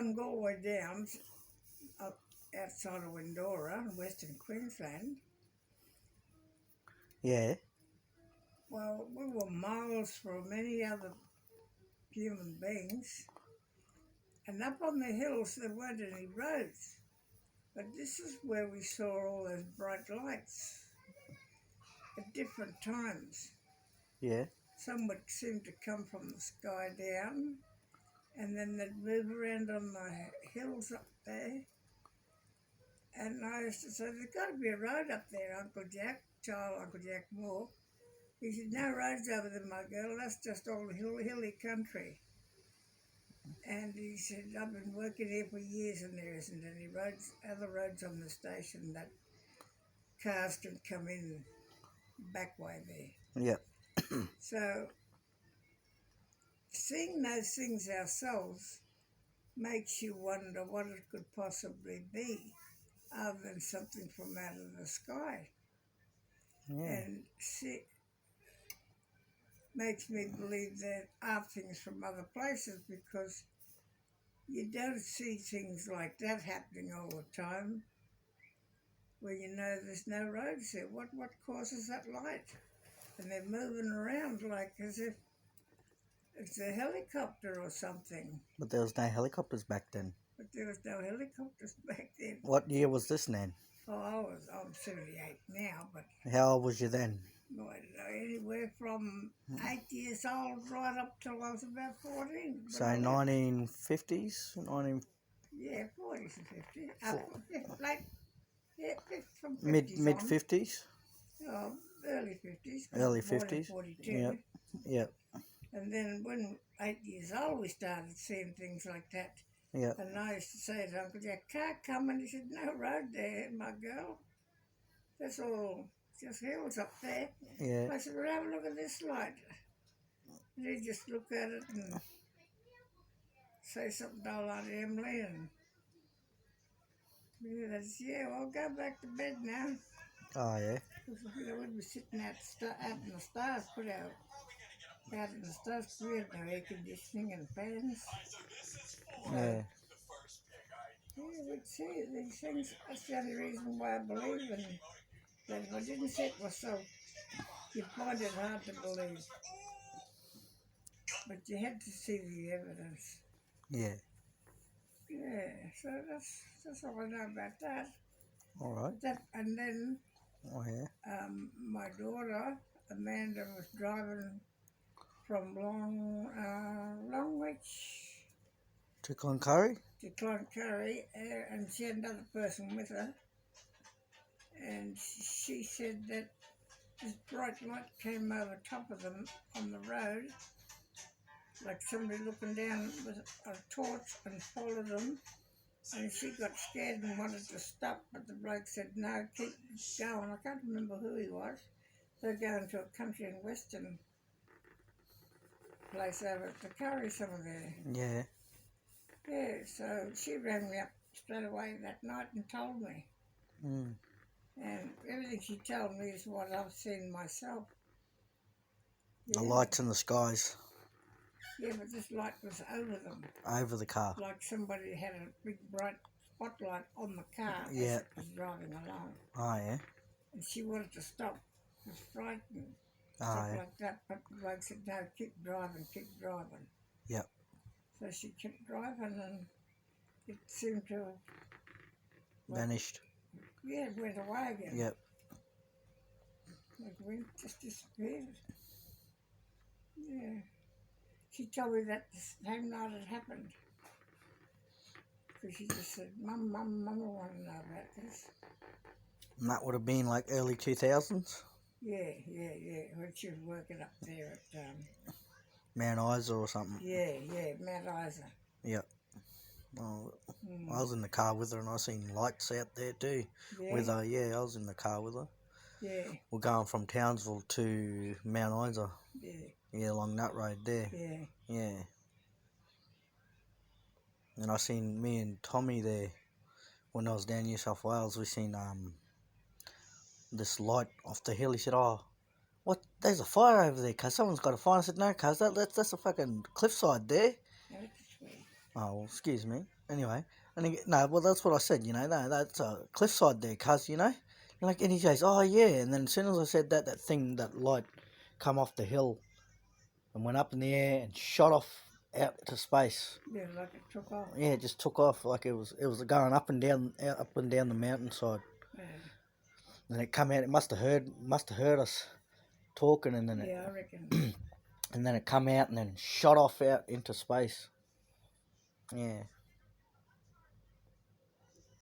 on Galway Downs, up outside of Windorah in Western Queensland. Yeah. Well, we were miles from any other human beings, and up on the hills there weren't any roads. But this is where we saw all those bright lights at different times. Yeah. Some would seem to come from the sky down, and then they'd move around on the hills up there. And I used to say, there's got to be a road up there, Uncle Jack, Uncle Jack Moore. He said, no roads over there, my girl, that's just all hilly country. And he said, I've been working here for years and there isn't any other roads on the station that cars can come in back way there. Yep. So seeing those things ourselves makes you wonder what it could possibly be other than something from out of the sky. Yeah. And makes me believe there are things from other places, because you don't see things like that happening all the time where you know there's no roads there. What causes that light? And they're moving around like as if it's a helicopter or something. But there was no helicopters back then. But there was no helicopters back then. What year was this, Nan? Oh, I'm 78 now, but How old was you then? I don't know, anywhere from 8 years old right up till I was about 14. So 1950s? Yeah, 40s and 50s. From 50s Mid 50s? Oh, early 50s. Early Born in 50s? 42. Yep. And then when 8 years old, we started seeing things like that. Yep. And I used to say to Uncle Jack, car coming. He said, no road there, my girl. That's all just hills up there. Yeah. I said, well, have a look at this light. And he'd just look at it and say something dull like Emily. And yeah, well, go back to bed now. Oh, yeah. Because we'd be sitting out in the stars, put out in the stars, we had no air conditioning and fans. Yeah. Yeah, we'd see these things. That's the only reason why I believe in that. If I didn't see it myself, you'd find it hard to believe. But you had to see the evidence. Yeah. Yeah, so that's all I know about that. All right. And then Oh, yeah. my daughter, Amanda, was driving from Longwich To Cloncurry? to Cloncurry, and she had another person with her. And she said that this bright light came over top of them on the road, like somebody looking down with a torch and followed them. And she got scared and wanted to stop, but the bloke said, no, keep going. I can't remember who he was. They're going to a country and western place over at the Curry somewhere. Yeah. Yeah, so she rang me up straight away that night and told me. Mm. And everything she told me is what I've seen myself. The Yeah. lights in the skies. Yeah, but this light was over them. Over the car. Like somebody had a big bright spotlight on the car Yeah. as it was driving along. Oh, yeah. And she wanted to stop. She was frightened. Oh, Stuff yeah. like that. But the bloke said, no, keep driving. Yep. So she kept driving, and it seemed to have, Vanished. yeah, it went away again. Yep. It went, just disappeared. Yeah. She told me that the same night it happened. Because she just said, Mum, I want to know about this. And that would have been like early 2000s? Yeah. When she was working up there at... Mount Isa or something? Yeah, Mount Isa. Yep. Well, I was in the car with her and I seen lights out there too. Yeah. With her, yeah, I was in the car with her. Yeah. We're going from Townsville to Mount Isa. Yeah. Yeah, along that road there. Yeah. Yeah. And I seen me and Tommy there when I was down New South Wales. We seen this light off the hill. He said, oh, what? There's a fire over there, cuz someone's got a fire. I said, no, cuz that's a fucking cliffside there. No, it's sweet. Oh, well, excuse me. Anyway, and no, well, that's what I said. You know, that's a cliffside there, cuz. You know, and he goes, "Oh yeah," and then as soon as I said that, that light, come off the hill, and went up in the air and shot off out to space. Yeah, like it took off. Yeah, it just took off like it was going up and down the mountainside. Yeah, And it come out. It must have heard us talking, and then I reckon. and then it come out and then shot off out into space. Yeah.